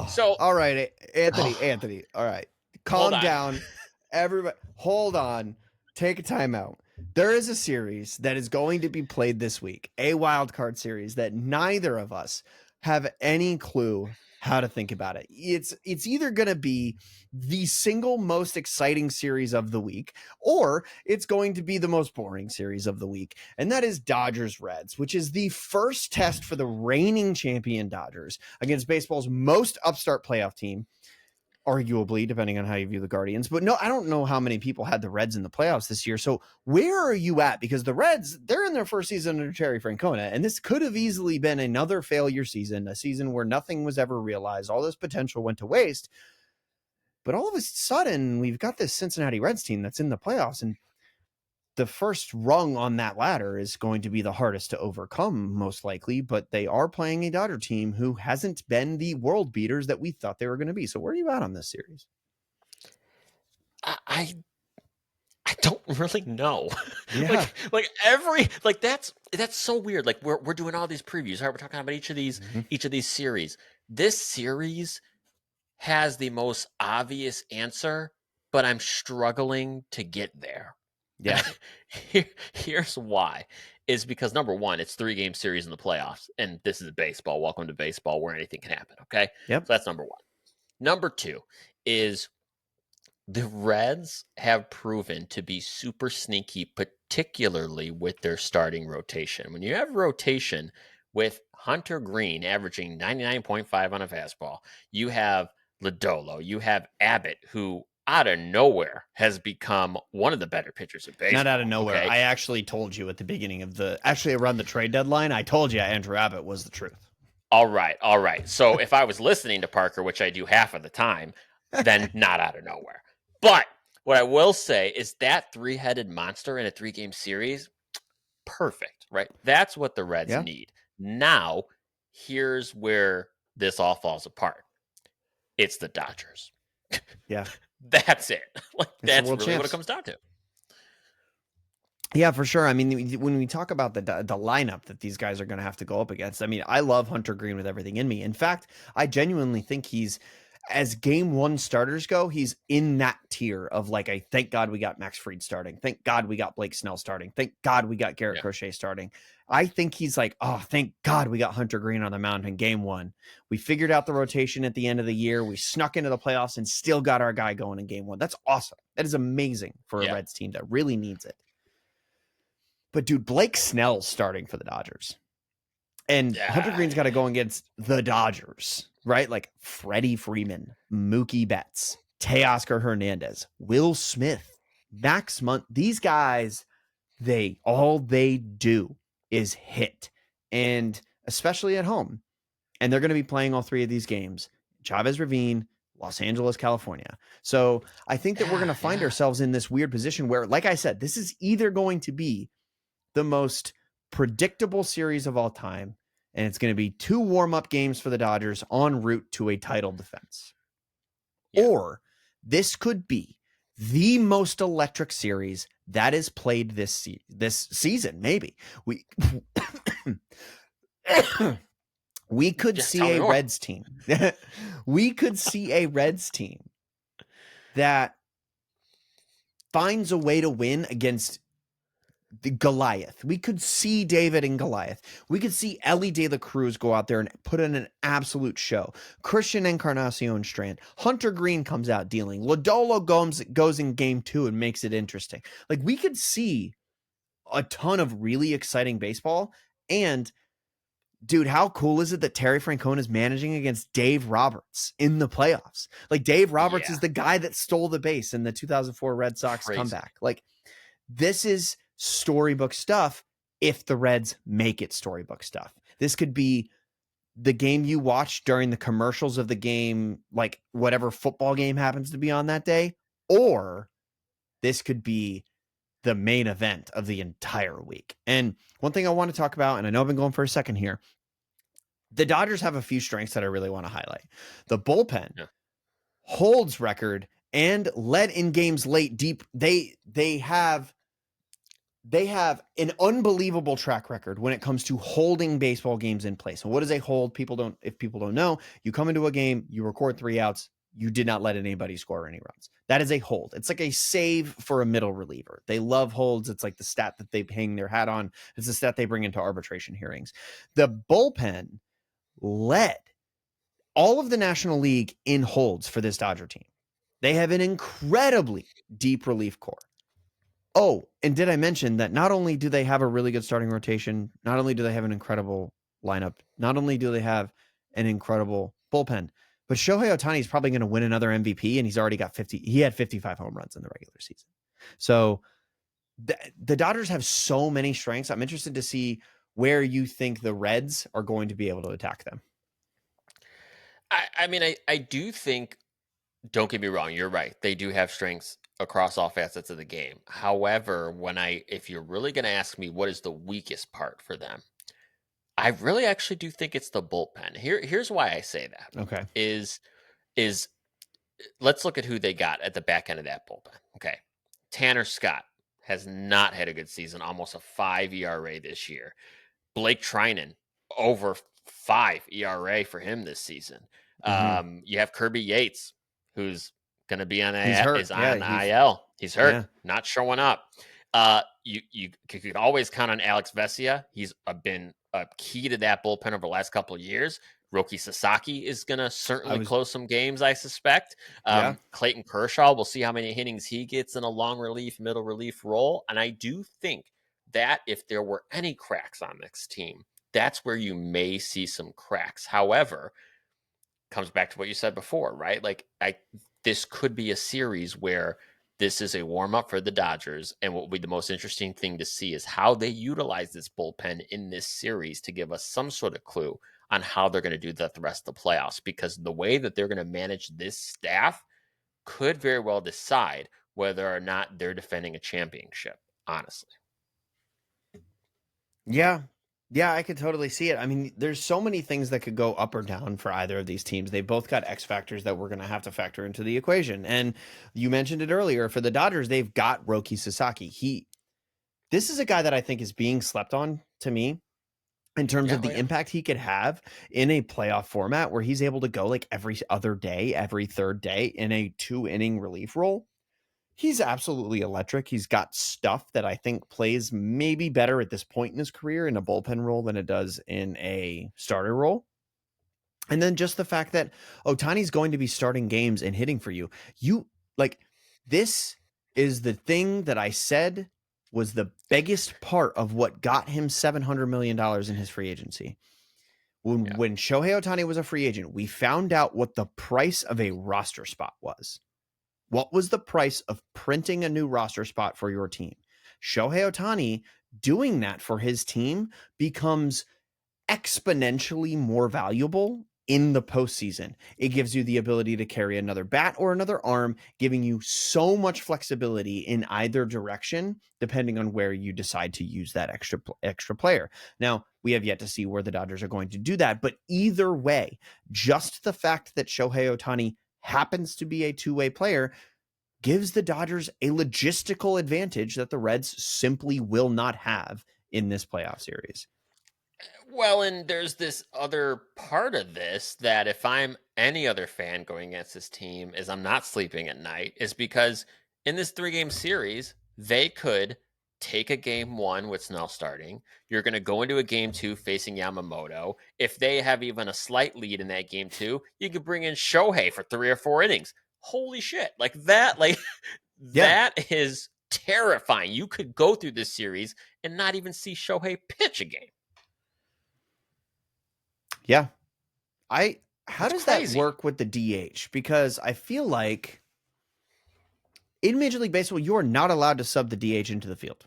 Oh, So, all right, Anthony. oh, Anthony. All right, hold calm on. down. Everybody, hold on. Take a timeout. There is a series that is going to be played this week, a wild card series that neither of us have any clue how to think about it. It's either going to be the single most exciting series of the week, or it's going to be the most boring series of the week, and that is Dodgers Reds, which is the first test for the reigning champion Dodgers against baseball's most upstart playoff team, arguably, depending on how you view the Guardians. But no, I don't know how many people had the Reds in the playoffs this year. So where are you at? Because the Reds, they're in their first season under Terry Francona, and this could have easily been another failure season, a season where nothing was ever realized. All this potential went to waste. But all of a sudden, we've got this Cincinnati Reds team that's in the playoffs, and the first rung on that ladder is going to be the hardest to overcome, most likely, but they are playing a Dodger team who hasn't been the world beaters that we thought they were going to be. So where are you at on this series? I don't really know. Yeah. That's so weird. Like we're doing all these previews, right? We're talking about each of these series. This series has the most obvious answer, but I'm struggling to get there. Yeah. Here's why. Is because number one, it's 3-game series in the playoffs, and this is baseball. Welcome to baseball where anything can happen. Okay. Yep. So that's number one. Number two is the Reds have proven to be super sneaky, particularly with their starting rotation. When you have rotation with Hunter Green averaging 99.5 on a fastball, you have Lodolo, you have Abbott, who out of nowhere has become one of the better pitchers in baseball. Not out of nowhere. Okay? I actually told you at the beginning of actually around the trade deadline, I told you Andrew Abbott was the truth. All right. So if I was listening to Parker, which I do half of the time, then not out of nowhere. But what I will say is that 3-headed monster in a 3-game series, perfect, right? That's what the Reds need. Now, here's where this all falls apart. It's the Dodgers. Yeah. That's it. That's really champs. what it comes down to. Yeah, for sure. I mean, when we talk about the lineup that these guys are going to have to go up against, I mean, I love Hunter Green with everything in me. In fact, I genuinely think he's, as game one starters go, he's in that tier of like, thank God we got Max Fried starting. Thank God we got Blake Snell starting. Thank God we got Garrett Crochet starting. I think he's like, oh, thank God we got Hunter Green on the mound in game one. We figured out the rotation at the end of the year. We snuck into the playoffs and still got our guy going in game one. That's awesome. That is amazing for a Reds team that really needs it. But dude, Blake Snell's starting for the Dodgers. And Hunter Green's got to go against the Dodgers, right? Like Freddie Freeman, Mookie Betts, Teoscar Hernandez, Will Smith, Max Muncy. These guys, all they do is hit. And especially at home. And they're going to be playing all three of these games. Chavez Ravine, Los Angeles, California. So I think that we're going to find ourselves in this weird position where, like I said, this is either going to be the most predictable series of all time, and it's going to be 2 warm-up games for the Dodgers en route to a title defense. Yeah. Or this could be the most electric series that is played this season, maybe. We could see a Reds team. We could see a Reds team that finds a way to win against the Goliath. We could see David and Goliath. We could see Ellie De La Cruz go out there and put in an absolute show. Christian Encarnacion Strand. Hunter Green comes out dealing. Lodolo goes in game 2 and makes it interesting. Like, we could see a ton of really exciting baseball. And dude, how cool is it that Terry Francona is managing against Dave Roberts in the playoffs? Like, Dave Roberts is the guy that stole the base in the 2004 Red Sox comeback. Like, this is storybook stuff if the Reds make it storybook stuff. This could be the game you watch during the commercials of the game, like whatever football game happens to be on that day, or this could be the main event of the entire week. And one thing I want to talk about, and I know I've been going for a second here, the Dodgers have a few strengths that I really want to highlight. The bullpen holds record and led in games late deep. They have they have an unbelievable track record when it comes to holding baseball games in place. And what is a hold? If people don't know, you come into a game, you record 3 outs, you did not let anybody score any runs. That is a hold. It's like a save for a middle reliever. They love holds. It's like the stat that they hang their hat on. It's the stat they bring into arbitration hearings. The bullpen led all of the National League in holds for this Dodger team. They have an incredibly deep relief core. Oh, and did I mention that not only do they have a really good starting rotation, not only do they have an incredible lineup, not only do they have an incredible bullpen, but Shohei Ohtani is probably going to win another MVP, and he's already got 50. He had 55 home runs in the regular season. So the Dodgers have so many strengths. I'm interested to see where you think the Reds are going to be able to attack them. I mean, I do think, don't get me wrong, you're right. They do have strengths across all facets of the game. However, if you're really going to ask me what is the weakest part for them, I really actually do think it's the bullpen. Here's why I say that. Okay. Is let's look at who they got at the back end of that bullpen. Okay. Tanner Scott has not had a good season, almost a 5 ERA this year. Blake Trinan, over 5 ERA for him this season. You have Kirby Yates, who's going to be on IL. He's hurt, not showing up. You could always count on Alex Vesia. He's been a key to that bullpen over the last couple of years. Roki Sasaki is going to certainly close some games, I suspect. Clayton Kershaw, we'll see how many innings he gets in a long relief, middle relief role. And I do think that if there were any cracks on this team, that's where you may see some cracks. However, comes back to what you said before, right? Like, this could be a series where this is a warm-up for the Dodgers, and what will be the most interesting thing to see is how they utilize this bullpen in this series to give us some sort of clue on how they're going to do that the rest of the playoffs, because the way that they're going to manage this staff could very well decide whether or not they're defending a championship, honestly. Yeah, I could totally see it. I mean, there's so many things that could go up or down for either of these teams. They both got X factors that we're going to have to factor into the equation. And you mentioned it earlier, for the Dodgers, they've got Roki Sasaki. This is a guy that I think is being slept on, to me, in terms of the impact he could have in a playoff format where he's able to go like every other day, every third day in a 2-inning relief role. He's absolutely electric. He's got stuff that I think plays maybe better at this point in his career in a bullpen role than it does in a starter role. And then just the fact that Ohtani's going to be starting games and hitting for you. This is the thing that I said was the biggest part of what got him $700 million in his free agency. When Shohei Ohtani was a free agent, we found out what the price of a roster spot was. What was the price of printing a new roster spot for your team? Shohei Ohtani doing that for his team becomes exponentially more valuable in the postseason. It gives you the ability to carry another bat or another arm, giving you so much flexibility in either direction, depending on where you decide to use that extra player. Now, we have yet to see where the Dodgers are going to do that, but either way, just the fact that Shohei Ohtani happens to be a two-way player gives the Dodgers a logistical advantage that the Reds simply will not have in this playoff series. Well, and there's this other part of this that if I'm any other fan going against this team is I'm not sleeping at night, is because in this 3-game series, they could take a game 1 with Snell starting. You're going to go into a game 2 facing Yamamoto. If they have even a slight lead in that game 2, you could bring in Shohei for 3 or 4 innings. Holy shit. That is terrifying. You could go through this series and not even see Shohei pitch a game. Yeah. How does that work with the DH? Because I feel like in Major League Baseball, you are not allowed to sub the DH into the field.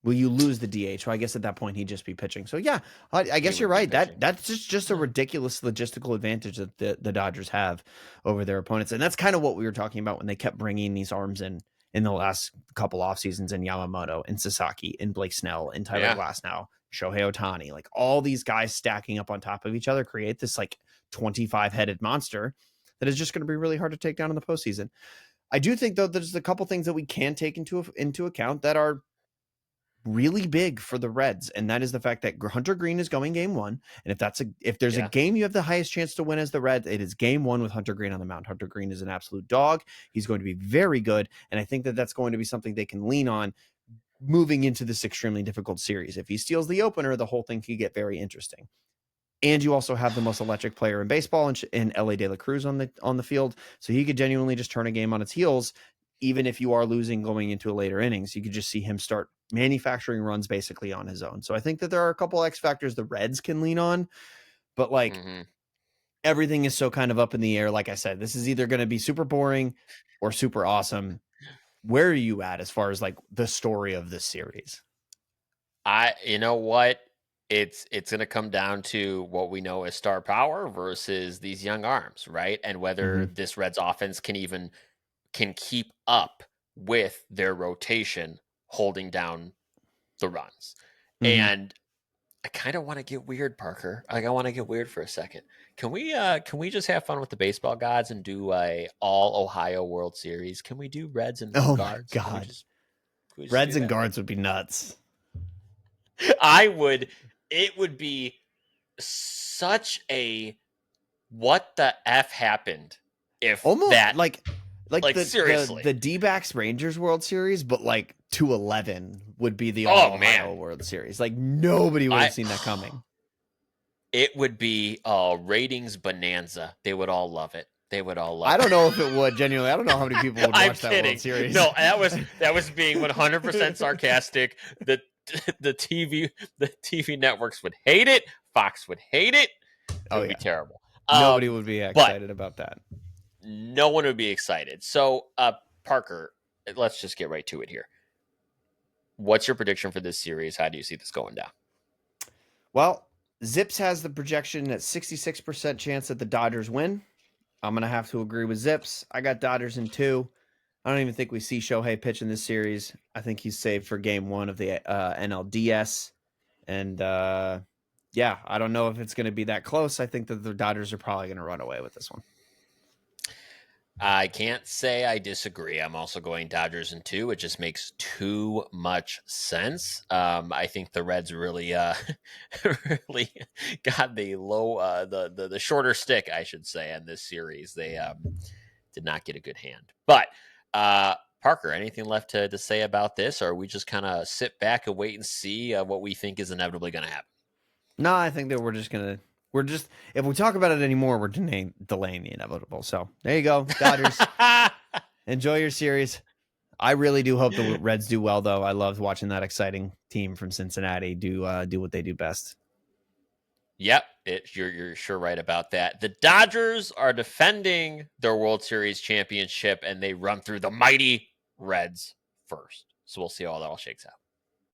Will you lose the DH? Well, I guess at that point he'd just be pitching. So yeah, I guess you're right. That's just a ridiculous logistical advantage that the Dodgers have over their opponents, and that's kind of what we were talking about when they kept bringing these arms in the last couple off seasons in Yamamoto and Sasaki and Blake Snell and Tyler Glasnow, Shohei Ohtani, like all these guys stacking up on top of each other create this like 25-headed monster that is just going to be really hard to take down in the postseason. I do think though there's a couple things that we can take into account that are really big for the Reds, and that is the fact that Hunter Green is going game one. And if there's a Yeah. game you have the highest chance to win as the Reds, it is game one with Hunter Green on the mound. Hunter Green is an absolute dog. He's going to be very good, and I think that that's going to be something they can lean on moving into this extremely difficult series. If he steals the opener, the whole thing could get very interesting. And you also have the most electric player in baseball in Elly De La Cruz on the field, so he could genuinely just turn a game on its heels. Even if you are losing going into a later innings, you could just see him start manufacturing runs basically on his own. So I think that there are a couple X factors the Reds can lean on, but like everything is so kind of up in the air. Like I said, this is either going to be super boring or super awesome. Where are you at as far as like the story of this series? You know what? It's going to come down to what we know as star power versus these young arms, right? And whether this Reds offense can keep up with their rotation holding down the runs. And I kind of want to get weird, Parker. Like I want to get weird for a second. Can we just have fun with the baseball gods and do a all Ohio World Series? Can we do Reds and Oh Guards? my God. Can we just Reds do and that? Guards would be nuts. It would be such a what the F happened if Almost that like seriously. the D-backs Rangers World Series, but like 2-11 would be the Oh, all Ohio man. World Series. Like nobody would have seen that coming. It would be ratings bonanza. They would all love it. They would all love it. I don't know if it would, genuinely. I don't know how many people would watch that World Series. No, that was being 100% sarcastic. The TV networks would hate it. Fox would hate it. It would be terrible. Nobody would be excited about that. No one would be excited. So, Parker, let's just get right to it here. What's your prediction for this series? How do you see this going down? Well, Zips has the projection at 66% chance that the Dodgers win. I'm going to have to agree with Zips. I got Dodgers in 2. I don't even think we see Shohei pitch in this series. I think he's saved for game 1 of the NLDS. And yeah, I don't know if it's going to be that close. I think that the Dodgers are probably going to run away with this one. I can't say I disagree. I'm also going Dodgers in 2. It just makes too much sense. I think the Reds really, really got the low, the shorter stick, I should say, in this series. They did not get a good hand. But Parker, anything left to say about this, or we just kind of sit back and wait and see what we think is inevitably going to happen? No, I think that if we talk about it anymore, we're delaying the inevitable. So there you go, Dodgers. Enjoy your series. I really do hope the Reds do well, though. I loved watching that exciting team from Cincinnati do what they do best. Yep, you're sure right about that. The Dodgers are defending their World Series championship, and they run through the mighty Reds first. So we'll see how that all shakes out.